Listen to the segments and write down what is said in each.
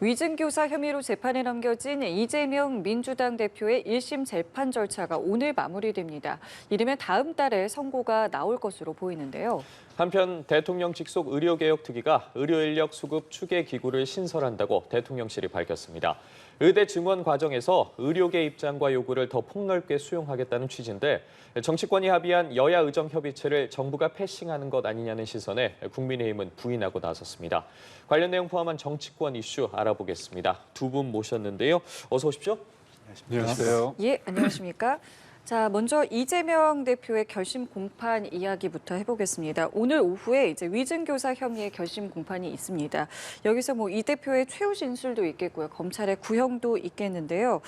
위증교사 혐의로 재판에 넘겨진 이재명 민주당 대표의 1심 재판 절차가 오늘 마무리됩니다. 이르면 다음 달에 선고가 나올 것으로 보이는데요. 한편 대통령 직속 의료개혁 특위가 의료인력 수급 추계 기구를 신설한다고 대통령실이 밝혔습니다. 의대 증원 과정에서 의료계 입장과 요구를 더 폭넓게 수용하겠다는 취지인데 정치권이 합의한 여야 의정 협의체를 정부가 패싱하는 것 아니냐는 시선에 국민의힘은 부인하고 나섰습니다. 관련 내용 포함한 정치권 이슈 알아보겠습니다. 두 분 모셨는데요. 어서 오십시오. 안녕하세요. 예, 안녕하십니까? 자, 먼저 이재명 대표의 결심 공판 이야기부터 해보겠습니다. 오늘 오후에 이제 위증교사 혐의의 결심 공판이 있습니다. 여기서 뭐 이 대표의 최후 진술도 있겠고요, 검찰의 구형도 있겠는데요.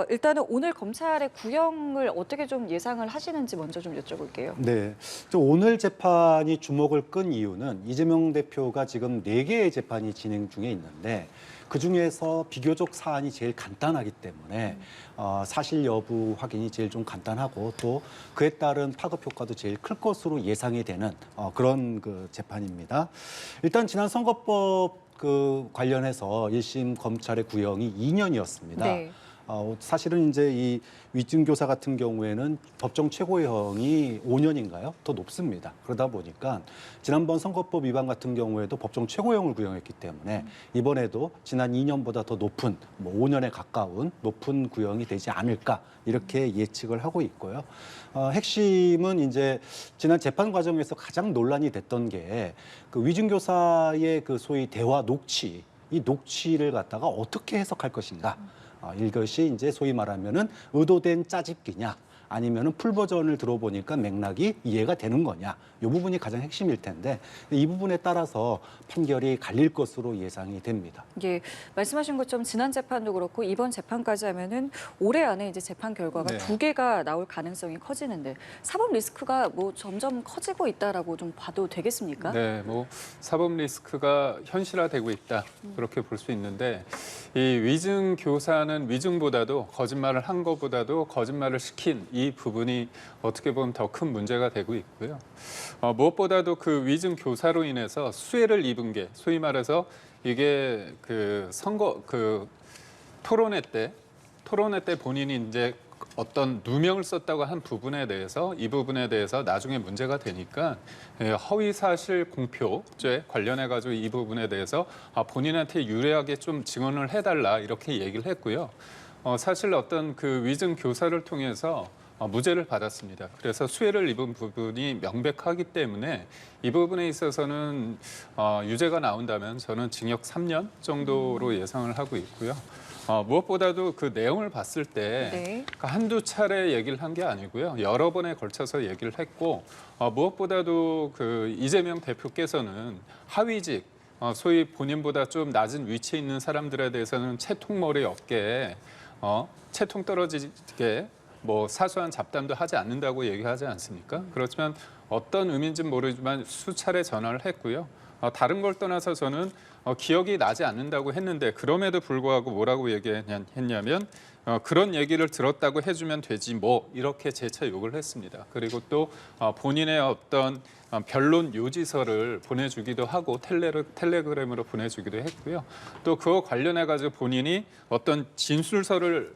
일단은 오늘 검찰의 구형을 어떻게 좀 예상을 하시는지 먼저 좀 여쭤볼게요. 네, 오늘 재판이 주목을 끈 이유는 이재명 대표가 지금 4개의 재판이 진행 중에 있는데 그중에서 비교적 사안이 제일 간단하기 때문에 사실 여부 확인이 제일 좀 간단하고 또 그에 따른 파급 효과도 제일 클 것으로 예상이 되는 그런 그 재판입니다. 일단 지난 선거법 관련해서 1심 검찰의 구형이 2년이었습니다. 네. 사실은 이제 이 위증교사 같은 경우에는 법정 최고형이 5년인가요? 더 높습니다. 그러다 보니까 지난번 선거법 위반 같은 경우에도 법정 최고형을 구형했기 때문에 이번에도 지난 2년보다 더 높은 5년에 가까운 높은 구형이 되지 않을까 이렇게 예측을 하고 있고요. 핵심은 이제 지난 재판 과정에서 가장 논란이 됐던 게 그 위증교사의 그 소위 대화 녹취, 이 녹취를 갖다가 어떻게 해석할 것인가. 이것이 이제 소위 말하면은 의도된 짜집기냐 아니면은 풀 버전을 들어보니까 맥락이 이해가 되는 거냐 이 부분이 가장 핵심일 텐데 이 부분에 따라서 판결이 갈릴 것으로 예상이 됩니다. 예, 말씀하신 것처럼 지난 재판도 그렇고 이번 재판까지 하면은 올해 안에 이제 재판 결과가 2개가 나올 가능성이 커지는데 사법 리스크가 뭐 점점 커지고 있다라고 좀 봐도 되겠습니까? 네, 뭐 사법 리스크가 현실화되고 있다 그렇게 볼 수 있는데 이 위증 교사는 위증보다도 거짓말을 한 것보다도 거짓말을 시킨 이 부분이 어떻게 보면 더 큰 문제가 되고 있고요. 무엇보다도 그 위증 교사로 인해서 수혜를 입은 게 소위 말해서 이게 그 토론회 때 본인이 이제 어떤 누명을 썼다고 한 부분에 대해서 이 부분에 대해서 나중에 문제가 되니까 허위사실 공표죄 관련해 가지고 이 부분에 대해서 본인한테 유리하게 좀 증언을 해달라 이렇게 얘기를 했고요. 사실 어떤 그 위증 교사를 통해서 무죄를 받았습니다. 그래서 수혜를 입은 부분이 명백하기 때문에 이 부분에 있어서는 유죄가 나온다면 저는 징역 3년 정도로 예상을 하고 있고요. 무엇보다도 그 내용을 봤을 때 한두 차례 얘기를 한 게 아니고요. 여러 번에 걸쳐서 얘기를 했고 무엇보다도 그 이재명 대표께서는 하위직 소위 본인보다 좀 낮은 위치에 있는 사람들에 대해서는 채통머리 없게 채통 떨어지게 뭐 사소한 잡담도 하지 않는다고 얘기하지 않습니까? 그렇지만 어떤 의미인지는 모르지만 수차례 전화를 했고요. 다른 걸 떠나서 저는 기억이 나지 않는다고 했는데 그럼에도 불구하고 뭐라고 얘기했냐면 그런 얘기를 들었다고 해주면 되지 뭐 이렇게 재차 욕을 했습니다. 그리고 또 본인의 어떤 변론 요지서를 보내주기도 하고 텔레그램으로 보내주기도 했고요. 또 그거 관련해 가지고 본인이 어떤 진술서를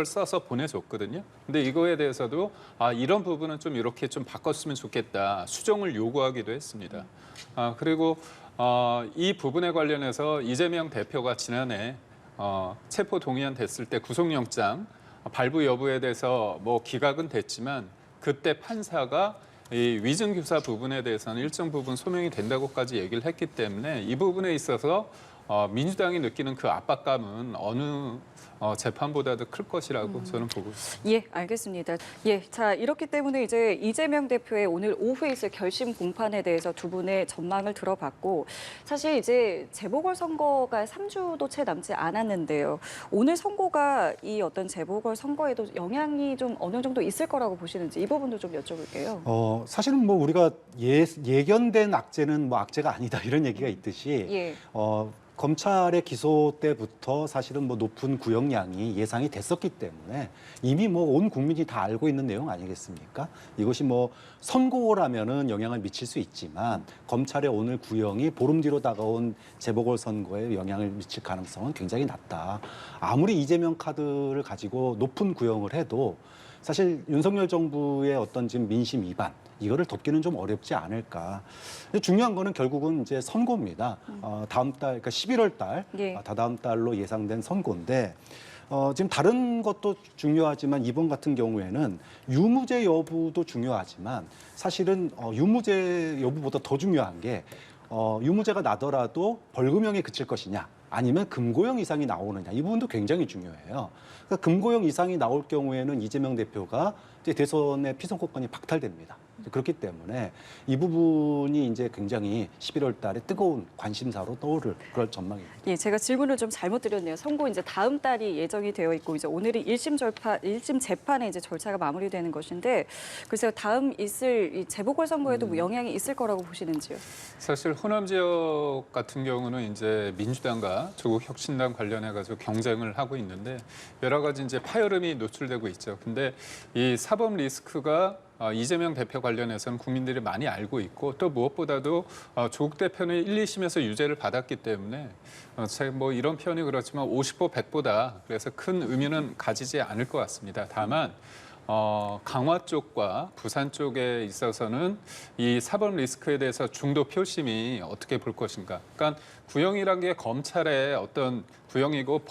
써서 보내줬거든요. 근데 이거에 대해서도 이런 부분은 좀 이렇게 좀 바꿨으면 좋겠다 수정을 요구하기도 했습니다. 그리고 이 부분에 관련해서 이재명 대표가 지난해 체포 동의안 됐을 때 구속영장 발부 여부에 대해서 뭐 기각은 됐지만 그때 판사가 이 위증교사 부분에 대해서는 일정 부분 소명이 된다고까지 얘기를 했기 때문에 이 부분에 있어서 민주당이 느끼는 그 압박감은 어느 재판보다도 클 것이라고 저는 보고 있습니다. 예, 알겠습니다. 예, 자 이렇기 때문에 이제 이재명 대표의 오늘 오후에 있을 결심 공판에 대해서 두 분의 전망을 들어봤고 사실 이제 재보궐선거가 3주도 채 남지 않았는데요. 오늘 선고가 이 어떤 재보궐선거에도 영향이 좀 어느 정도 있을 거라고 보시는지 이 부분도 좀 여쭤볼게요. 사실은 뭐 우리가 예견된 악재는 뭐 악재가 아니다 이런 얘기가 있듯이 검찰의 기소 때부터 사실은 뭐 높은 구형 유행량이 예상이 됐었기 때문에 이미 뭐 온 국민이 다 알고 있는 내용 아니겠습니까? 이것이 뭐 선고라면은 영향을 미칠 수 있지만 검찰의 오늘 구형이 보름 뒤로 다가온 재보궐선거에 영향을 미칠 가능성은 굉장히 낮다. 아무리 이재명 카드를 가지고 높은 구형을 해도 사실 윤석열 정부의 어떤 지금 민심 위반 이거를 덮기는 좀 어렵지 않을까. 근데 중요한 거는 결국은 이제 선고입니다. 다음 달, 그러니까 11월 달, 예. 다다음 달로 예상된 선고인데 지금 다른 것도 중요하지만 이번 같은 경우에는 유무죄 여부도 중요하지만 사실은 유무죄 여부보다 더 중요한 게 유무죄가 나더라도 벌금형에 그칠 것이냐 아니면 금고형 이상이 나오느냐 이 부분도 굉장히 중요해요. 그러니까 금고형 이상이 나올 경우에는 이재명 대표가 이제 대선의 피선거권이 박탈됩니다. 그렇기 때문에 이 부분이 이제 굉장히 11월 달에 뜨거운 관심사로 떠오를 그럴 전망입니다. 예, 제가 질문을 좀 잘못 드렸네요. 선고 이제 다음 달이 예정이 되어 있고 이제 오늘이 1심 재판의 이제 절차가 마무리되는 것인데 글쎄요 다음 있을 이 재보궐선거에도 뭐 영향이 있을 거라고 보시는지요? 사실 호남 지역 같은 경우는 이제 민주당과 조국 혁신당 관련해 가지고 경쟁을 하고 있는데 여러 가지 이제 파열음이 노출되고 있죠. 근데 이 사법 리스크가 이재명 대표 관련해서는 국민들이 많이 알고 있고 또 무엇보다도 조국 대표는 1, 2심에서 유죄를 받았기 때문에 제가 뭐 이런 표현이 그렇지만 50보 100보다 그래서 큰 의미는 가지지 않을 것 같습니다. 다만 강화 쪽과 부산 쪽에 있어서는 이 사법 리스크에 대해서 중도 표심이 어떻게 볼 것인가. 그러니까 구형이란 게 검찰의 어떤 구형이고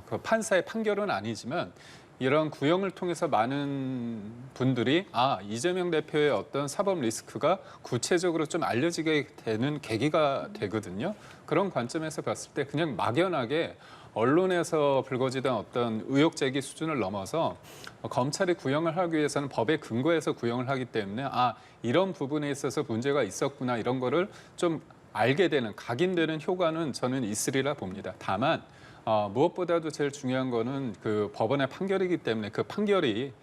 그 판사의 판결은 아니지만 이런 구형을 통해서 많은 분들이 이재명 대표의 어떤 사법 리스크가 구체적으로 좀 알려지게 되는 계기가 되거든요. 그런 관점에서 봤을 때 그냥 막연하게 언론에서 불거지던 어떤 의혹 제기 수준을 넘어서 검찰이 구형을 하기 위해서는 법에 근거해서 구형을 하기 때문에 이런 부분에 있어서 문제가 있었구나 이런 거를 좀 알게 되는 각인되는 효과는 저는 있으리라 봅니다. 다만 무엇보다도 제일 중요한 거는 그 법원의 판결이기 때문에 그 판결이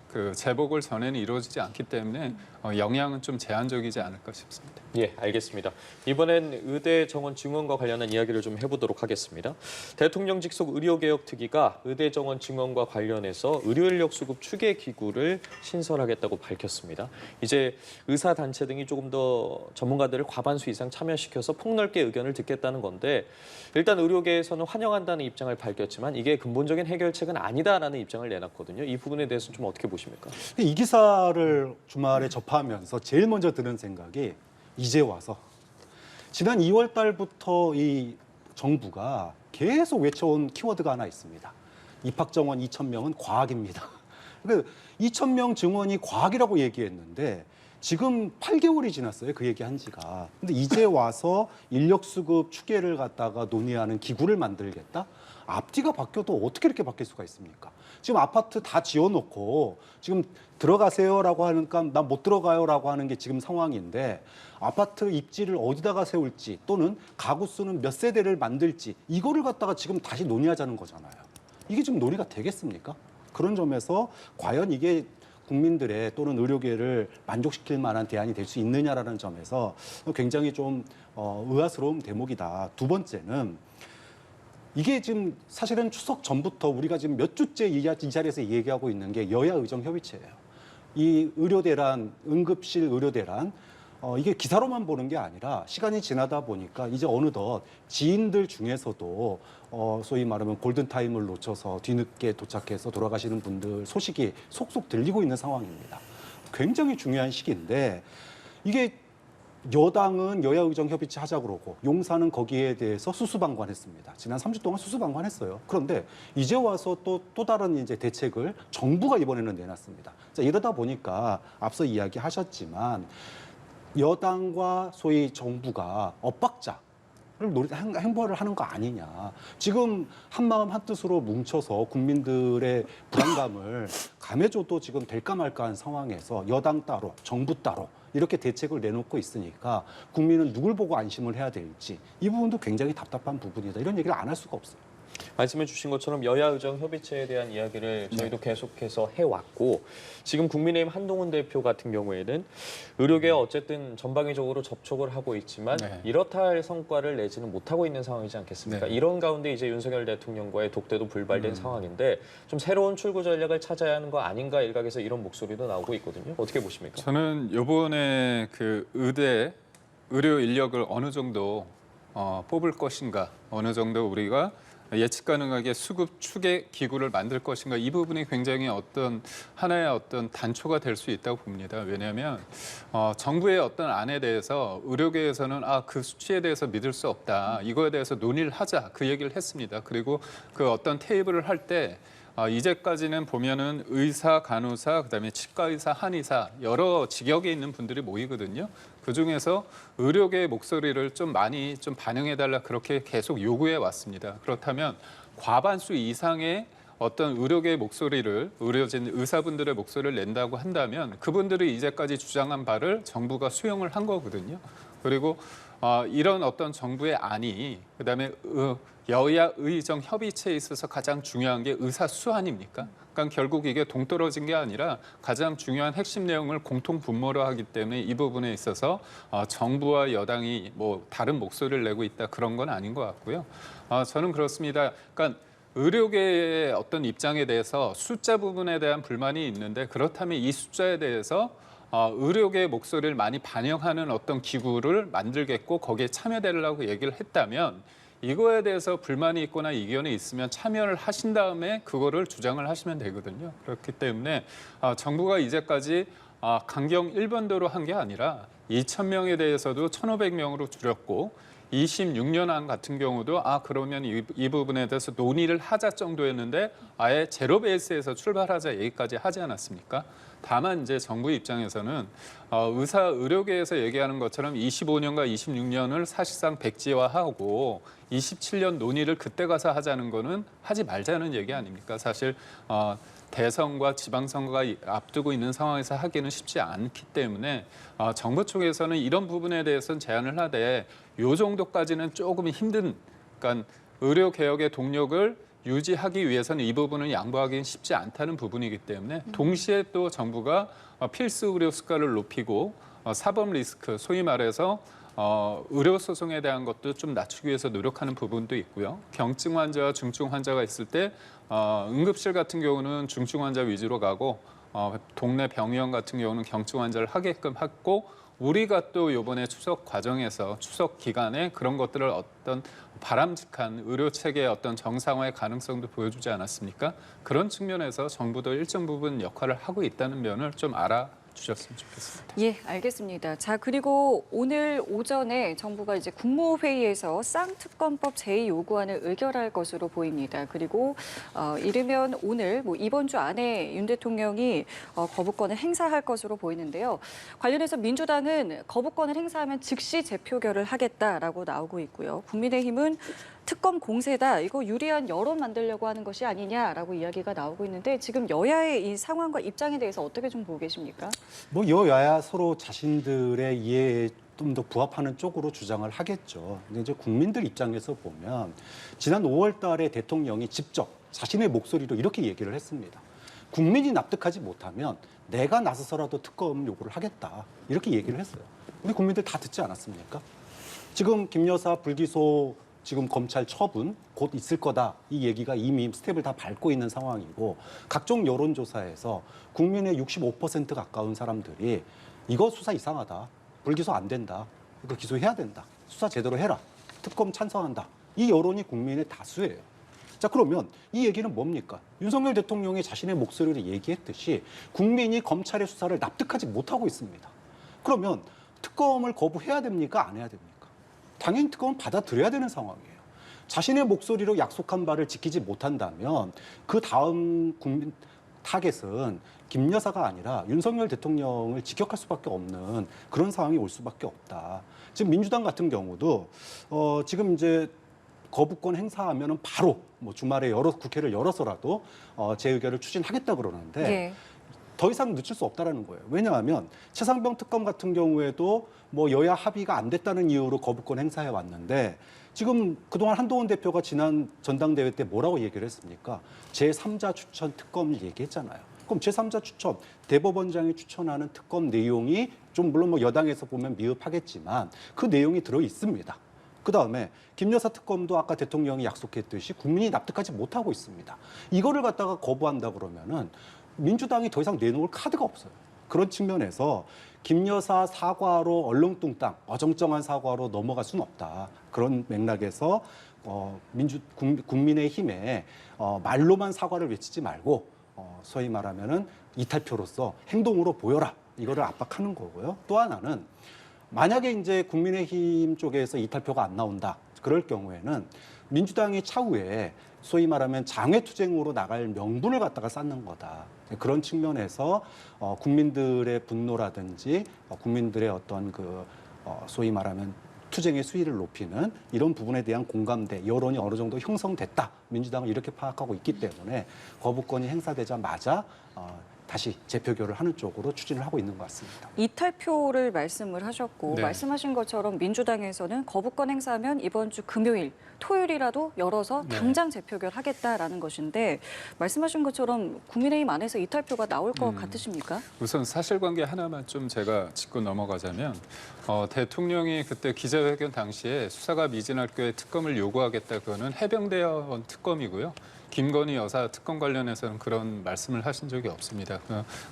그 재보궐 전에는 이루어지지 않기 때문에 영향은 좀 제한적이지 않을까 싶습니다. 예, 알겠습니다. 이번엔 의대 정원 증원과 관련한 이야기를 좀 해보도록 하겠습니다. 대통령 직속 의료개혁 특위가 의대 정원 증원과 관련해서 의료인력 수급 추계 기구를 신설하겠다고 밝혔습니다. 이제 의사 단체 등이 조금 더 전문가들을 과반수 이상 참여시켜서 폭넓게 의견을 듣겠다는 건데 일단 의료계에서는 환영한다는 입장을 밝혔지만 이게 근본적인 해결책은 아니다라는 입장을 내놨거든요. 이 부분에 대해서 좀 어떻게 보십니까? 이 기사를 주말에 접하면서 제일 먼저 드는 생각이 이제 와서 지난 2월 달부터 이 정부가 계속 외쳐온 키워드가 하나 있습니다. 입학 정원 2,000명은 과학입니다. 그러니까 2,000명 증원이 과학이라고 얘기했는데 지금 8개월이 지났어요. 그 얘기한 지가. 근데 이제 와서 인력 수급 추계를 갖다가 논의하는 기구를 만들겠다? 앞뒤가 바뀌어도 어떻게 이렇게 바뀔 수가 있습니까? 지금 아파트 다 지어놓고 지금 들어가세요라고 하니까 난 못 들어가요라고 하는 게 지금 상황인데 아파트 입지를 어디다가 세울지 또는 가구 수는 몇 세대를 만들지 이거를 갖다가 지금 다시 논의하자는 거잖아요. 이게 지금 논의가 되겠습니까? 그런 점에서 과연 이게 국민들의 또는 의료계를 만족시킬 만한 대안이 될 수 있느냐라는 점에서 굉장히 좀 의아스러운 대목이다. 두 번째는 이게 지금 사실은 추석 전부터 우리가 지금 몇 주째 이 자리에서 얘기하고 있는 게 여야 의정 협의체예요. 이 의료대란, 응급실 의료대란 이게 기사로만 보는 게 아니라 시간이 지나다 보니까 이제 어느덧 지인들 중에서도 소위 말하면 골든타임을 놓쳐서 뒤늦게 도착해서 돌아가시는 분들 소식이 속속 들리고 있는 상황입니다. 굉장히 중요한 시기인데 이게 여당은 여야 의정 협의체 하자 그러고 용산은 거기에 대해서 수수방관했습니다. 지난 3주 동안 수수방관했어요. 그런데 이제 와서 또 다른 이제 대책을 정부가 이번에는 내놨습니다. 자, 이러다 보니까 앞서 이야기하셨지만 여당과 소위 정부가 엇박자를 행보를 하는 거 아니냐. 지금 한마음 한뜻으로 뭉쳐서 국민들의 불안감을 감해줘도 지금 될까 말까 한 상황에서 여당 따로 정부 따로 이렇게 대책을 내놓고 있으니까 국민은 누굴 보고 안심을 해야 될지 이 부분도 굉장히 답답한 부분이다. 이런 얘기를 안 할 수가 없어요. 말씀해 주신 것처럼 여야 의정 협의체에 대한 이야기를 저희도 계속해서 해왔고 지금 국민의힘 한동훈 대표 같은 경우에는 의료계와 어쨌든 전방위적으로 접촉을 하고 있지만 네. 이렇다 할 성과를 내지는 못하고 있는 상황이지 않겠습니까? 네. 이런 가운데 이제 윤석열 대통령과의 독대도 불발된 상황인데 좀 새로운 출구 전략을 찾아야 하는 거 아닌가 일각에서 이런 목소리도 나오고 있거든요. 어떻게 보십니까? 저는 이번에 그 의료 인력을 어느 정도 뽑을 것인가, 어느 정도 우리가 예측 가능하게 수급 추계 기구를 만들 것인가, 이 부분이 굉장히 하나의 단초가 될 수 있다고 봅니다. 왜냐하면 정부의 어떤 안에 대해서 의료계에서는 그 수치에 대해서 믿을 수 없다, 이거에 대해서 논의를 하자, 그 얘기를 했습니다. 그리고 그 어떤 테이블을 할 때 이제까지는 보면은 의사, 간호사, 그다음에 치과의사, 한의사 여러 직역에 있는 분들이 모이거든요. 그 중에서 의료계의 목소리를 좀 많이 좀 반영해달라 그렇게 계속 요구해 왔습니다. 그렇다면 과반수 이상의 어떤 의료계의 목소리를 의료진 의사분들의 목소리를 낸다고 한다면 그분들이 이제까지 주장한 바를 정부가 수용을 한 거거든요. 그리고 이런 어떤 정부의 안이 그다음에 여야 의정 협의체에 있어서 가장 중요한 게 의사 수 아닙니까? 그러니까 결국 이게 동떨어진 게 아니라 가장 중요한 핵심 내용을 공통 분모로 하기 때문에 이 부분에 있어서 정부와 여당이 뭐 다른 목소리를 내고 있다 그런 건 아닌 것 같고요. 저는 그렇습니다. 그러니까 의료계의 어떤 입장에 대해서 숫자 부분에 대한 불만이 있는데 그렇다면 이 숫자에 대해서 의료계의 목소리를 많이 반영하는 어떤 기구를 만들겠고 거기에 참여되려고 얘기를 했다면 이거에 대해서 불만이 있거나 이견이 있으면 참여를 하신 다음에 그거를 주장을 하시면 되거든요. 그렇기 때문에 정부가 이제까지 강경 일반도로 한 게 아니라 2,000명에 대해서도 1,500명으로 줄였고 26년 안 같은 경우도 그러면 이 부분에 대해서 논의를 하자 정도였는데 아예 제로 베이스에서 출발하자 얘기까지 하지 않았습니까? 다만 이제 정부 입장에서는 의료계에서 얘기하는 것처럼 25년과 26년을 사실상 백지화하고 27년 논의를 그때 가서 하자는 거는 하지 말자는 얘기 아닙니까? 사실 대선과 지방선거가 앞두고 있는 상황에서 하기는 쉽지 않기 때문에 정부 쪽에서는 이런 부분에 대해서는 제안을 하되 이 정도까지는 조금 힘든, 그러니까 의료개혁의 동력을 유지하기 위해서는 이 부분은 양보하기는 쉽지 않다는 부분이기 때문에 동시에 또 정부가 필수 의료 수가를 높이고 사법 리스크, 소위 말해서 의료 소송에 대한 것도 좀 낮추기 위해서 노력하는 부분도 있고요. 경증 환자와 중증 환자가 있을 때 응급실 같은 경우는 중증 환자 위주로 가고 동네 병원 같은 경우는 경증 환자를 하게끔 했고 우리가 또 이번에 추석 과정에서 추석 기간에 그런 것들을 어떤 바람직한 의료 체계의 어떤 정상화의 가능성도 보여주지 않았습니까? 그런 측면에서 정부도 일정 부분 역할을 하고 있다는 면을 좀 알아주셨으면 좋겠습니다. 예, 알겠습니다. 자, 그리고 오늘 오전에 정부가 이제 국무회의에서 쌍특검법 제의 요구안을 의결할 것으로 보입니다. 그리고 이르면 오늘 이번 주 안에 윤 대통령이 거부권을 행사할 것으로 보이는데요. 관련해서 민주당은 거부권을 행사하면 즉시 재표결을 하겠다라고 나오고 있고요. 국민의힘은 특검 공세다, 이거 유리한 여론 만들려고 하는 것이 아니냐라고 이야기가 나오고 있는데 지금 여야의 이 상황과 입장에 대해서 어떻게 좀 보고 계십니까? 여야 서로 자신들의 이해에 좀 더 부합하는 쪽으로 주장을 하겠죠. 근데 이제 국민들 입장에서 보면 지난 5월 달에 대통령이 직접 자신의 목소리로 이렇게 얘기를 했습니다. 국민이 납득하지 못하면 내가 나서서라도 특검 요구를 하겠다. 이렇게 얘기를 했어요. 우리 국민들 다 듣지 않았습니까? 지금 김 여사 불기소 지금 검찰 처분 곧 있을 거다. 이 얘기가 이미 스텝을 다 밟고 있는 상황이고 각종 여론조사에서 국민의 65% 가까운 사람들이 이거 수사 이상하다. 불기소 안 된다. 이거 기소해야 된다. 수사 제대로 해라. 특검 찬성한다. 이 여론이 국민의 다수예요. 자, 그러면 이 얘기는 뭡니까? 윤석열 대통령이 자신의 목소리로 얘기했듯이 국민이 검찰의 수사를 납득하지 못하고 있습니다. 그러면 특검을 거부해야 됩니까? 안 해야 됩니까? 당연히 특검은 받아들여야 되는 상황이에요. 자신의 목소리로 약속한 바를 지키지 못한다면 그 다음 국민 타겟은 김 여사가 아니라 윤석열 대통령을 직격할 수밖에 없는 그런 상황이 올 수밖에 없다. 지금 민주당 같은 경우도 지금 이제 거부권 행사하면은 바로 주말에 국회를 열어서라도 재의결을 추진하겠다 그러는데 예. 더 이상 늦출 수 없다라는 거예요. 왜냐하면 최상병 특검 같은 경우에도 여야 합의가 안 됐다는 이유로 거부권 행사해 왔는데 지금 그동안 한동훈 대표가 지난 전당대회 때 뭐라고 얘기를 했습니까? 제3자 추천 특검을 얘기했잖아요. 그럼 제3자 추천, 대법원장이 추천하는 특검 내용이 좀 물론 뭐 여당에서 보면 미흡하겠지만 그 내용이 들어 있습니다. 그다음에 김 여사 특검도 아까 대통령이 약속했듯이 국민이 납득하지 못하고 있습니다. 이거를 갖다가 거부한다 그러면은 민주당이 더 이상 내놓을 카드가 없어요. 그런 측면에서 김 여사 사과로 얼렁뚱땅 어정쩡한 사과로 넘어갈 수는 없다. 그런 맥락에서 국민의힘에 말로만 사과를 외치지 말고 소위 말하면은 이탈표로서 행동으로 보여라. 이거를 압박하는 거고요. 또 하나는 만약에 이제 국민의힘 쪽에서 이탈표가 안 나온다. 그럴 경우에는 민주당이 차후에 소위 말하면 장외투쟁으로 나갈 명분을 갖다가 쌓는 거다. 그런 측면에서 국민들의 분노라든지 국민들의 어떤 소위 말하면 투쟁의 수위를 높이는 이런 부분에 대한 공감대, 여론이 어느 정도 형성됐다. 민주당은 이렇게 파악하고 있기 때문에 거부권이 행사되자마자 다시 재표결을 하는 쪽으로 추진을 하고 있는 것 같습니다. 이탈표를 말씀을 하셨고 네. 말씀하신 것처럼 민주당에서는 거부권 행사하면 이번 주 금요일, 토요일이라도 열어서 네. 당장 재표결하겠다라는 것인데 말씀하신 것처럼 국민의힘 안에서 이탈표가 나올 것 같으십니까? 우선 사실관계 하나만 좀 제가 짚고 넘어가자면 대통령이 그때 기자회견 당시에 수사가 미진할 경우에 특검을 요구하겠다. 그거는 해병대원 특검이고요. 김건희 여사 특검 관련해서는 그런 말씀을 하신 적이 없습니다.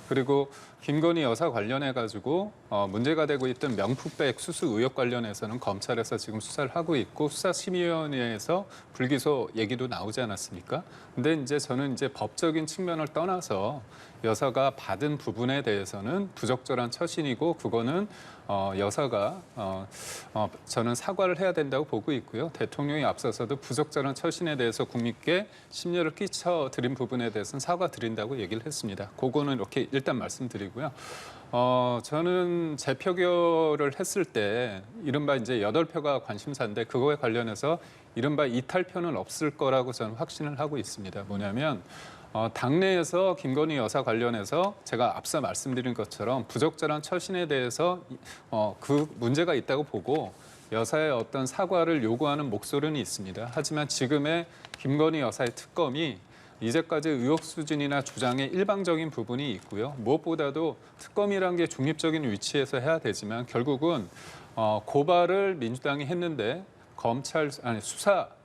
그리고 김건희 여사 관련해 가지고 문제가 되고 있던 명품백 수수 의혹 관련해서는 검찰에서 지금 수사를 하고 있고 수사심의위원회에서 불기소 얘기도 나오지 않았습니까? 근데 이제 저는 이제 법적인 측면을 떠나서 여사가 받은 부분에 대해서는 부적절한 처신이고 그거는 여사가 저는 사과를 해야 된다고 보고 있고요. 대통령이 앞서서도 부적절한 처신에 대해서 국민께 심려를 끼쳐드린 부분에 대해서는 사과드린다고 얘기를 했습니다. 그거는 이렇게 일단 말씀드리고요. 저는 재표결을 했을 때 이른바 이제 8표가 관심사인데 그거에 관련해서 이른바 이탈표는 없을 거라고 저는 확신을 하고 있습니다. 뭐냐면 당내에서 김건희 여사 관련해서 제가 앞서 말씀드린 것처럼 부적절한 처신에 대해서 그 문제가 있다고 보고 여사의 어떤 사과를 요구하는 목소리는 있습니다. 하지만 지금의 김건희 여사의 특검이 이제까지 의혹 수준이나 주장의 일방적인 부분이 있고요. 무엇보다도 특검이란 게 중립적인 위치에서 해야 되지만 결국은 고발을 민주당이 했는데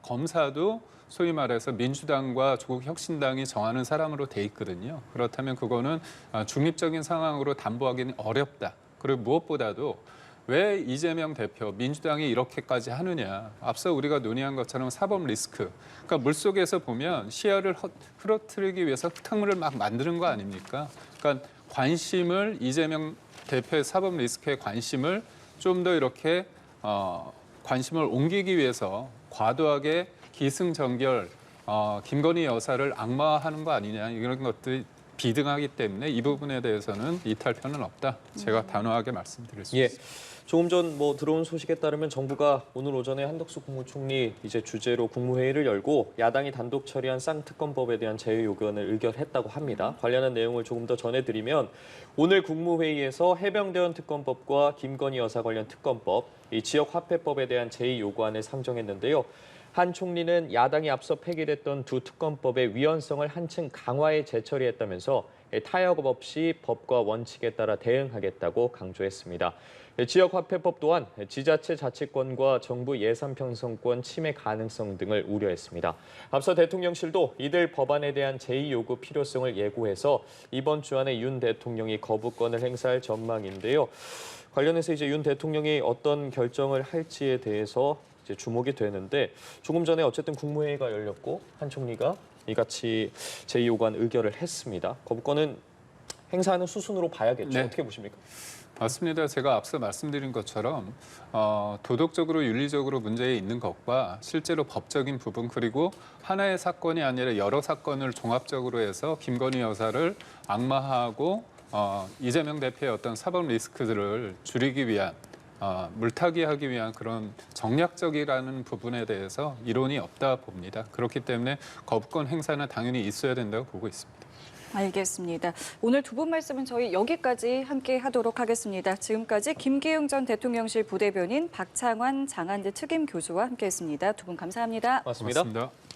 검사도 소위 말해서 민주당과 조국 혁신당이 정하는 사람으로 돼 있거든요. 그렇다면 그거는 중립적인 상황으로 담보하기는 어렵다. 그리고 무엇보다도 왜 이재명 대표, 민주당이 이렇게까지 하느냐. 앞서 우리가 논의한 것처럼 사법 리스크. 그러니까 물속에서 보면 시야를 흐트러뜨리기 위해서 흙탕물을 막 만드는 거 아닙니까? 그러니까 관심을 이재명 대표의 사법 리스크에 관심을 좀 더 이렇게 관심을 옮기기 위해서 과도하게 기승전결, 김건희 여사를 악마화하는 거 아니냐 이런 것들이 비등하기 때문에 이 부분에 대해서는 이탈표는 없다. 제가 단호하게 말씀드릴 수 있습니다. 조금 전 들어온 소식에 따르면 정부가 오늘 오전에 한덕수 국무총리 이제 주재로 국무회의를 열고 야당이 단독 처리한 쌍특검법에 대한 제외 요건을 의결했다고 합니다. 관련한 내용을 조금 더 전해드리면 오늘 국무회의에서 해병대원 특검법과 김건희 여사 관련 특검법, 이 지역화폐법에 대한 제의 요구안을 상정했는데요. 한 총리는 야당이 앞서 폐기됐던 두 특검법의 위헌성을 한층 강화해 재처리했다면서 타협 없이 법과 원칙에 따라 대응하겠다고 강조했습니다. 지역화폐법 또한 지자체 자치권과 정부 예산 편성권 침해 가능성 등을 우려했습니다. 앞서 대통령실도 이들 법안에 대한 제의 요구 필요성을 예고해서 이번 주 안에 윤 대통령이 거부권을 행사할 전망인데요. 관련해서 이제 윤 대통령이 어떤 결정을 할지에 대해서 이제 주목이 되는데 조금 전에 어쨌든 국무회의가 열렸고 한 총리가 이같이 제의 요구안 의결을 했습니다. 거부권은 행사하는 수순으로 봐야겠죠. 네. 어떻게 보십니까? 맞습니다. 제가 앞서 말씀드린 것처럼 도덕적으로 윤리적으로 문제 있는 것과 실제로 법적인 부분 그리고 하나의 사건이 아니라 여러 사건을 종합적으로 해서 김건희 여사를 악마화하고 이재명 대표의 어떤 사법 리스크들을 줄이기 위한 물타기하기 위한 그런 정략적이라는 부분에 대해서 이론이 없다 봅니다. 그렇기 때문에 거부권 행사는 당연히 있어야 된다고 보고 있습니다. 알겠습니다. 오늘 두 분 말씀은 저희 여기까지 함께 하도록 하겠습니다. 지금까지 김기웅 전 대통령실 부대변인 박창환 장한대 특임 교수와 함께했습니다. 두 분 감사합니다. 고맙습니다. 고맙습니다.